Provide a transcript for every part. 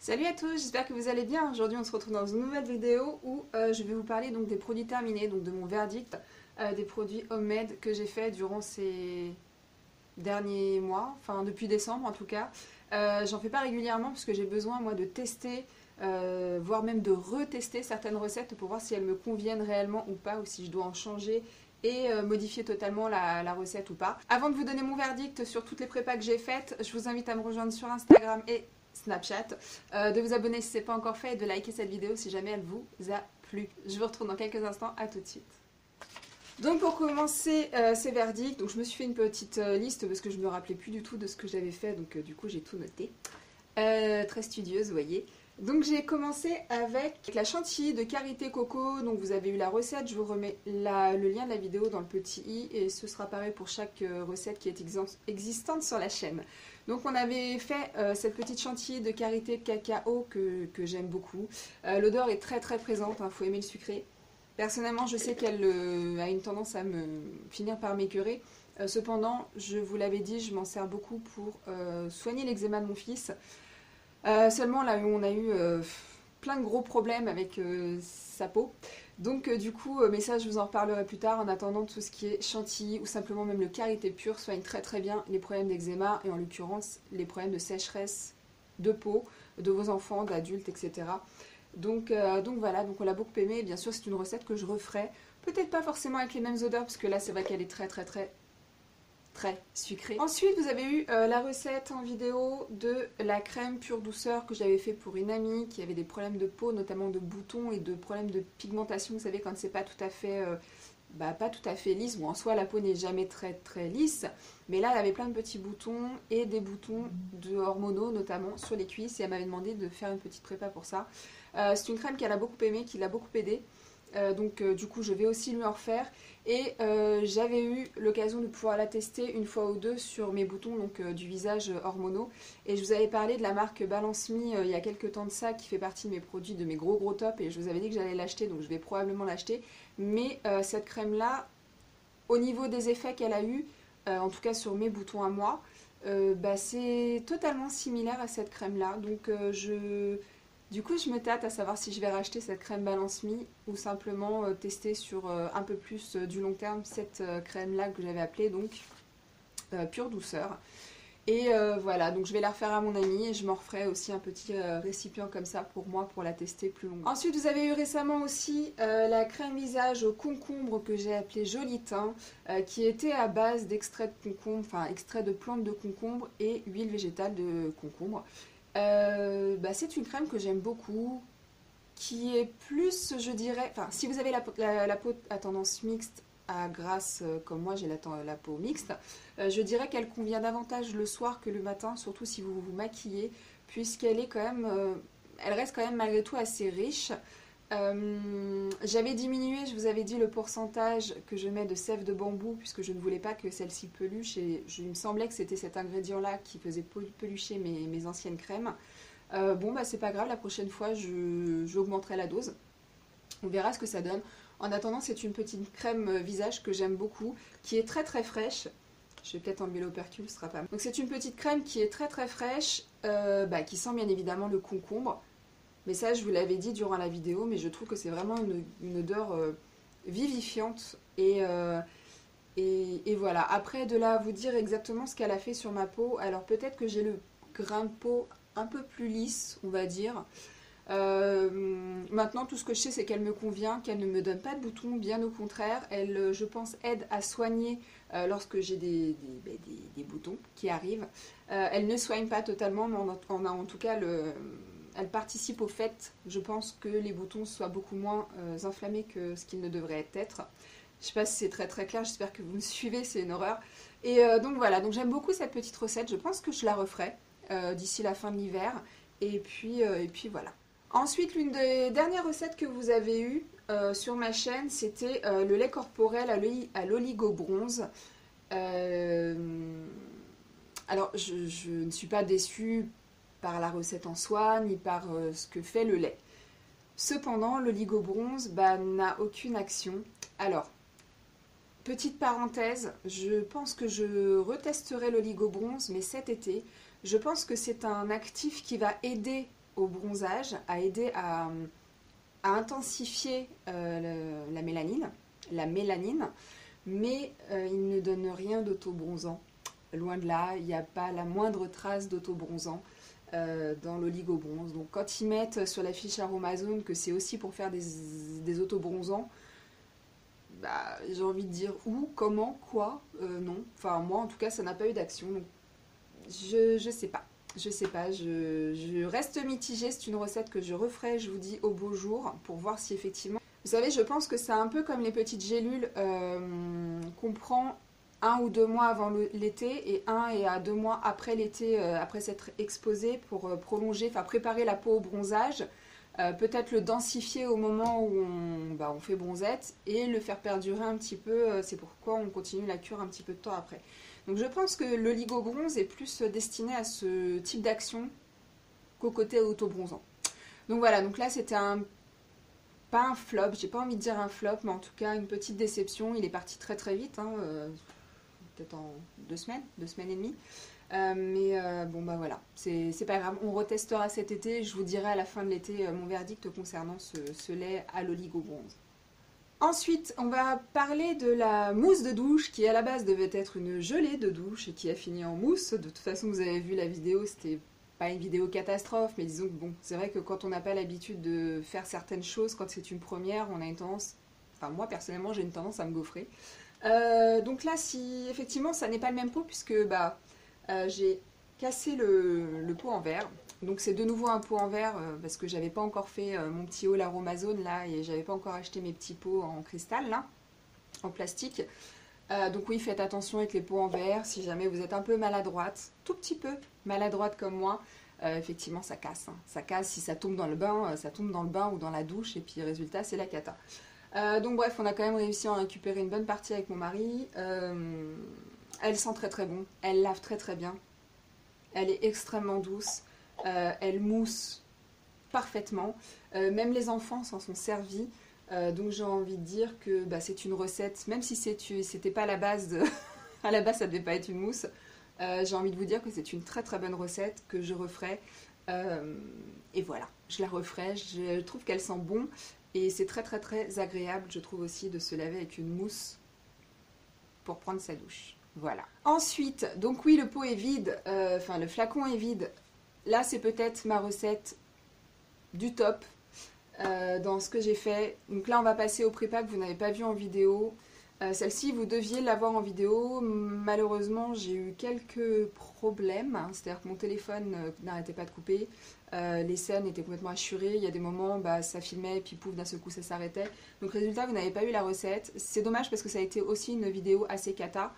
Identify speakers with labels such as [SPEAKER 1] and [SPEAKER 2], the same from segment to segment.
[SPEAKER 1] Salut à tous, j'espère que vous allez bien. Aujourd'hui on se retrouve dans une nouvelle vidéo où je vais vous parler donc des produits terminés, donc de mon verdict, des produits homemade que j'ai fait durant ces derniers mois, enfin depuis décembre en tout cas. J'en fais pas régulièrement parce que j'ai besoin moi de tester, voire même de retester certaines recettes pour voir si elles me conviennent réellement ou pas, ou si je dois en changer et modifier totalement la recette ou pas. Avant de vous donner mon verdict sur toutes les prépas que j'ai faites, je vous invite à me rejoindre sur Instagram et Snapchat, de vous abonner si ce n'est pas encore fait et de liker cette vidéo si jamais elle vous a plu. Je vous retrouve dans quelques instants, à tout de suite. Donc pour commencer ces verdicts, donc je me suis fait une petite liste parce que je me rappelais plus du tout de ce que j'avais fait, donc du coup j'ai tout noté. Très studieuse, vous voyez. Donc j'ai commencé avec la chantilly de Karité Coco, donc vous avez eu la recette, je vous remets le lien de la vidéo dans le petit i et ce sera pareil pour chaque recette qui est existante sur la chaîne. Donc on avait fait cette petite chantilly de Karité de cacao que j'aime beaucoup. L'odeur est très très présente, il faut aimer le sucré. Personnellement je sais qu'elle a une tendance à me finir par m'écœurer. Cependant, je vous l'avais dit, je m'en sers beaucoup pour soigner l'eczéma de mon fils. Seulement là où on a eu plein de gros problèmes avec sa peau. Donc du coup, mais ça je vous en reparlerai plus tard. En attendant, tout ce qui est chantilly ou simplement même le Karité pur soigne très très bien les problèmes d'eczéma et en l'occurrence les problèmes de sécheresse de peau de vos enfants, d'adultes, etc. Donc voilà, donc on l'a beaucoup aimé. Et bien sûr c'est une recette que je referai. Peut-être pas forcément avec les mêmes odeurs parce que là c'est vrai qu'elle est très sucré. Ensuite, vous avez eu la recette en vidéo de la crème pure douceur que j'avais fait pour une amie qui avait des problèmes de peau, notamment de boutons et de problèmes de pigmentation. Vous savez, quand c'est pas tout à fait lisse. Bon, en soi, la peau n'est jamais très lisse, mais là, elle avait plein de petits boutons et des boutons de hormonaux, notamment sur les cuisses, et elle m'avait demandé de faire une petite prépa pour ça. C'est une crème qu'elle a beaucoup aimée, qui l'a beaucoup aidée. Donc du coup je vais aussi lui en refaire et j'avais eu l'occasion de pouvoir la tester une fois ou deux sur mes boutons donc du visage hormonaux et je vous avais parlé de la marque Balance Me il y a quelques temps de ça qui fait partie de mes produits, de mes gros tops et je vous avais dit que j'allais l'acheter donc je vais probablement l'acheter mais cette crème là au niveau des effets qu'elle a eu en tout cas sur mes boutons à moi c'est totalement similaire à cette crème là donc du coup, je me tâte à savoir si je vais racheter cette crème Balance Me ou simplement tester sur un peu plus du long terme cette crème-là que j'avais appelée donc pure douceur. Et voilà, donc je vais la refaire à mon amie et je m'en referai aussi un petit récipient comme ça pour moi pour la tester plus longuement. Ensuite, vous avez eu récemment aussi la crème visage au concombre que j'ai appelée Joli Teint qui était à base d'extrait de concombre, enfin extrait de plantes de concombre et huile végétale de concombre. C'est une crème que j'aime beaucoup, qui est plus, je dirais, enfin si vous avez la peau à tendance mixte à grasse comme moi j'ai la peau mixte, je dirais qu'elle convient davantage le soir que le matin, surtout si vous vous maquillez, puisqu'elle est quand même, elle reste quand même malgré tout assez riche. J'avais diminué, je vous avais dit le pourcentage que je mets de sève de bambou puisque je ne voulais pas que celle-ci peluche et il me semblait que c'était cet ingrédient là qui faisait pelucher mes anciennes crèmes. C'est pas grave, la prochaine fois j'augmenterai la dose, on verra ce que ça donne. En attendant, c'est une petite crème visage que j'aime beaucoup, qui est très fraîche. Je vais peut-être enlever l'opercule, ce sera pas mal. Donc c'est une petite crème qui est très fraîche, qui sent bien évidemment le concombre. Mais ça, je vous l'avais dit durant la vidéo, mais je trouve que c'est vraiment une odeur vivifiante. Et voilà. Après, de là à vous dire exactement ce qu'elle a fait sur ma peau, alors peut-être que j'ai le grain de peau un peu plus lisse, on va dire. Maintenant, tout ce que je sais, c'est qu'elle me convient, qu'elle ne me donne pas de boutons, bien au contraire. Elle, je pense, aide à soigner lorsque j'ai des boutons qui arrivent. Elle ne soigne pas totalement, mais on a en tout cas elle participe au fait, je pense, que les boutons soient beaucoup moins inflammés que ce qu'ils ne devraient être. Je ne sais pas si c'est très clair, j'espère que vous me suivez, c'est une horreur. Et donc voilà, donc j'aime beaucoup cette petite recette, je pense que je la referai d'ici la fin de l'hiver. Et puis voilà. Ensuite, l'une des dernières recettes que vous avez eues sur ma chaîne, c'était le lait corporel à l'oligo-bronze. Alors, je ne suis pas déçue par la recette en soi, ni par ce que fait le lait. Cependant, l'oligo-bronze n'a aucune action. Alors, petite parenthèse, je pense que je retesterai l'oligo-bronze, mais cet été. Je pense que c'est un actif qui va aider au bronzage, à aider à intensifier la mélanine, mais il ne donne rien d'autobronzant. Loin de là, il n'y a pas la moindre trace d'autobronzant dans l'oligobronze. Donc quand ils mettent sur la fiche Aromazone que c'est aussi pour faire des autobronzants, bah, j'ai envie de dire où, comment, quoi, non. Enfin moi en tout cas ça n'a pas eu d'action. Donc je sais pas. Je sais pas, je reste mitigée, c'est une recette que je referai, je vous dis, au beau jour, pour voir si effectivement... Vous savez, je pense que c'est un peu comme les petites gélules qu'on prend 1 ou 2 mois avant l'été et 1 et à 2 mois après l'été, après s'être exposé pour prolonger, enfin préparer la peau au bronzage, peut-être le densifier au moment où on fait bronzette et le faire perdurer un petit peu, c'est pourquoi on continue la cure un petit peu de temps après. Donc je pense que l'oligobronze est plus destiné à ce type d'action qu'au côté autobronzant. Donc voilà, donc là c'était pas un flop, j'ai pas envie de dire un flop, mais en tout cas une petite déception. Il est parti très très vite, hein, peut-être en 2 semaines et demie. Bon bah voilà, c'est pas grave, on retestera cet été, je vous dirai à la fin de l'été mon verdict concernant ce lait à l'oligobronze. Ensuite, on va parler de la mousse de douche qui à la base devait être une gelée de douche et qui a fini en mousse. De toute façon, vous avez vu la vidéo, c'était pas une vidéo catastrophe, mais disons que bon, c'est vrai que quand on n'a pas l'habitude de faire certaines choses, quand c'est une première, on a une tendance, enfin moi personnellement j'ai une tendance à me gaufrer. Donc là, si effectivement ça n'est pas le même pot, puisque j'ai cassé le pot en verre. Donc c'est de nouveau un pot en verre parce que j'avais pas encore fait mon petit haul Aromazone là et j'avais pas encore acheté mes petits pots en cristal là, en plastique. Donc oui, faites attention avec les pots en verre si jamais vous êtes un peu maladroite, tout petit peu maladroite comme moi. Effectivement ça casse, hein. Ça casse si ça tombe dans le bain, ça tombe dans le bain ou dans la douche et puis résultat c'est la cata. Donc bref, on a quand même réussi à en récupérer une bonne partie avec mon mari. Elle sent très très bon, elle lave très très bien, elle est extrêmement douce. Elle mousse parfaitement. Même les enfants s'en sont servis. Donc j'ai envie de dire que c'est une recette, même si c'était pas la base de... à la base ça devait pas être une mousse. J'ai envie de vous dire que c'est une très très bonne recette que je referai. Et voilà, je la referai. Je trouve qu'elle sent bon. Et c'est très très très agréable, je trouve aussi, de se laver avec une mousse pour prendre sa douche. Voilà. Ensuite, donc oui, le pot est vide. Enfin, le flacon est vide. Là, c'est peut-être ma recette du top dans ce que j'ai fait. Donc là, on va passer au prépa que vous n'avez pas vu en vidéo. Celle-ci, vous deviez l'avoir en vidéo. Malheureusement, j'ai eu quelques problèmes. C'est-à-dire que mon téléphone n'arrêtait pas de couper. Les scènes étaient complètement assurées. Il y a des moments, ça filmait et puis pouf, d'un seul coup, ça s'arrêtait. Donc résultat, vous n'avez pas eu la recette. C'est dommage parce que ça a été aussi une vidéo assez cata.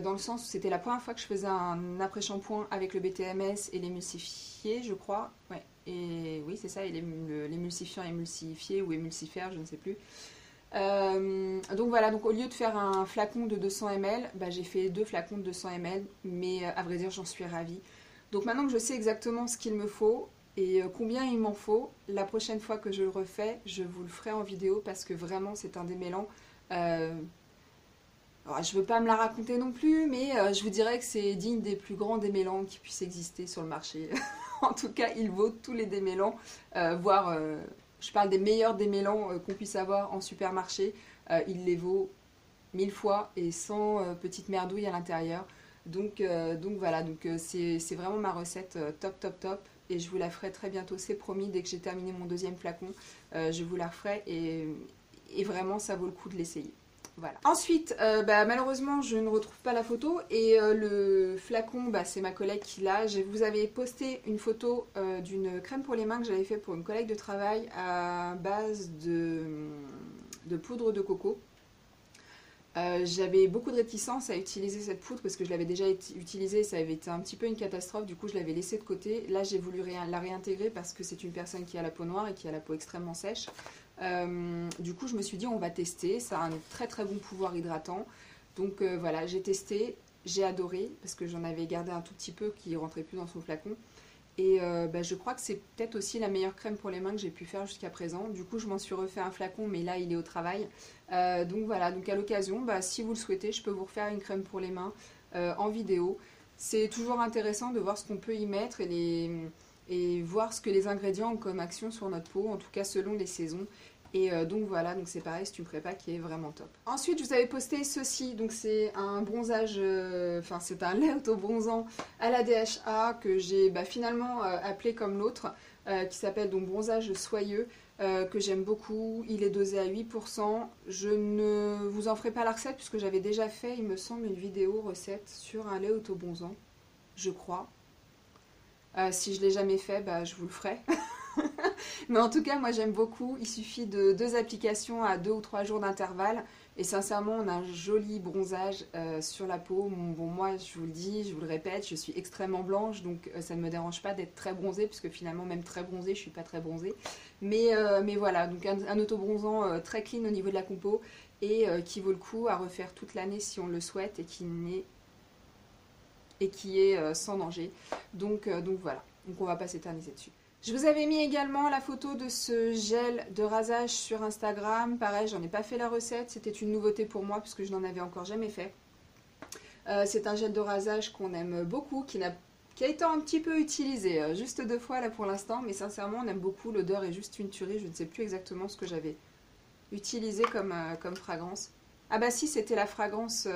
[SPEAKER 1] Dans le sens où c'était la première fois que je faisais un après-shampoing avec le BTMS et l'émulsifié, je crois. Ouais, et oui, c'est ça, et l'émulsifiant émulsifié ou émulsifère, je ne sais plus. Donc voilà, donc au lieu de faire un flacon de 200 ml, j'ai fait 2 flacons de 200 ml, mais à vrai dire, j'en suis ravie. Donc maintenant que je sais exactement ce qu'il me faut et combien il m'en faut, la prochaine fois que je le refais, je vous le ferai en vidéo parce que vraiment, c'est un démêlant. Alors, je ne veux pas me la raconter non plus, mais je vous dirais que c'est digne des plus grands démêlants qui puissent exister sur le marché. En tout cas, il vaut tous les démêlants, voire je parle des meilleurs démêlants qu'on puisse avoir en supermarché. Il les vaut 1000 fois et sans petite merdouille à l'intérieur. Donc voilà, c'est vraiment ma recette top top top et je vous la ferai très bientôt, c'est promis, dès que j'ai terminé mon 2e flacon, je vous la referai et vraiment ça vaut le coup de l'essayer. Voilà. Ensuite, malheureusement, je ne retrouve pas la photo et le flacon, c'est ma collègue qui l'a. Je vous avais posté une photo d'une crème pour les mains que j'avais fait pour une collègue de travail à base de poudre de coco. J'avais beaucoup de réticence à utiliser cette poudre parce que je l'avais déjà utilisée, ça avait été un petit peu une catastrophe, du coup je l'avais laissée de côté. Là j'ai voulu la réintégrer parce que c'est une personne qui a la peau noire et qui a la peau extrêmement sèche. Du coup je me suis dit on va tester, ça a un très très bon pouvoir hydratant. Donc voilà, j'ai testé, j'ai adoré parce que j'en avais gardé un tout petit peu qui rentrait plus dans son flacon. Et je crois que c'est peut-être aussi la meilleure crème pour les mains que j'ai pu faire jusqu'à présent. Du coup, je m'en suis refait un flacon, mais là, il est au travail. Donc voilà, donc à l'occasion, si vous le souhaitez, je peux vous refaire une crème pour les mains en vidéo. C'est toujours intéressant de voir ce qu'on peut y mettre et et voir ce que les ingrédients ont comme action sur notre peau, en tout cas selon les saisons. Et donc voilà, donc c'est pareil, c'est une prépa qui est vraiment top. Ensuite, je vous avais posté ceci, donc c'est un bronzage, enfin c'est un lait auto-bronzant à la DHA que j'ai finalement appelé comme l'autre, qui s'appelle donc bronzage soyeux, que j'aime beaucoup. Il est dosé à 8%. Je ne vous en ferai pas la recette puisque j'avais déjà fait, il me semble, une vidéo recette sur un lait auto-bronzant, je crois. Si je ne l'ai jamais fait, je vous le ferai. Mais en tout cas, moi j'aime beaucoup. Il suffit de 2 applications à 2 ou 3 jours d'intervalle. Et sincèrement, on a un joli bronzage sur la peau. Bon, moi, je vous le dis, je vous le répète, je suis extrêmement blanche. Donc ça ne me dérange pas d'être très bronzée. Puisque finalement, même très bronzée, je ne suis pas très bronzée. Mais voilà, donc un auto-bronzant très clean au niveau de la compo. Et qui vaut le coup à refaire toute l'année si on le souhaite. Et qui est sans danger. Donc voilà. Donc on ne va pas s'éterniser dessus. Je vous avais mis également la photo de ce gel de rasage sur Instagram. Pareil, j'en ai pas fait la recette. C'était une nouveauté pour moi puisque je n'en avais encore jamais fait. C'est un gel de rasage qu'on aime beaucoup, qui a été un petit peu utilisé, juste 2 fois là pour l'instant. Mais sincèrement, on aime beaucoup. L'odeur est juste une tuerie. Je ne sais plus exactement ce que j'avais utilisé comme fragrance. Ah bah si, c'était la fragrance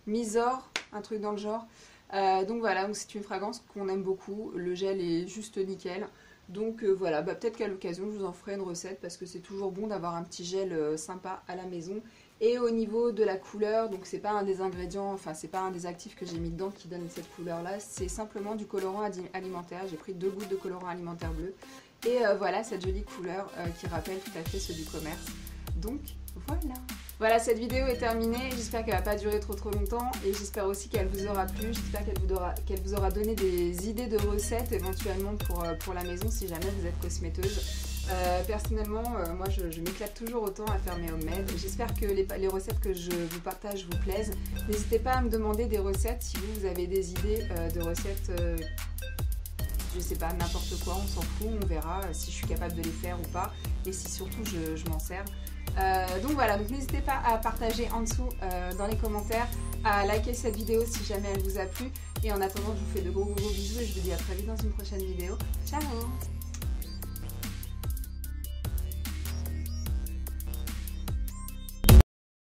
[SPEAKER 1] Misor, un truc dans le genre. Donc voilà, c'est une fragrance qu'on aime beaucoup. Le gel est juste nickel. Donc voilà, peut-être qu'à l'occasion je vous en ferai une recette parce que c'est toujours bon d'avoir un petit gel sympa à la maison. Et au niveau de la couleur, donc c'est pas un des ingrédients, enfin c'est pas un des actifs que j'ai mis dedans qui donne cette couleur là, c'est simplement du colorant alimentaire. J'ai pris 2 gouttes de colorant alimentaire bleu. Et voilà cette jolie couleur qui rappelle tout à fait ceux du commerce. Donc voilà. Voilà, cette vidéo est terminée. J'espère qu'elle ne va pas durer trop longtemps. Et j'espère aussi qu'elle vous aura plu. J'espère qu'elle vous aura donné des idées de recettes éventuellement pour la maison si jamais vous êtes cosméteuse. Personnellement, moi je m'éclate toujours autant à faire mes homemade. J'espère que les recettes que je vous partage vous plaisent. N'hésitez pas à me demander des recettes si vous avez des idées de recettes. Je sais pas, n'importe quoi, on s'en fout, on verra si je suis capable de les faire ou pas. Et si surtout je m'en sers. Donc voilà, donc n'hésitez pas à partager en dessous dans les commentaires, à liker cette vidéo si jamais elle vous a plu. Et en attendant, je vous fais de gros bisous et je vous dis à très vite dans une prochaine vidéo. Ciao!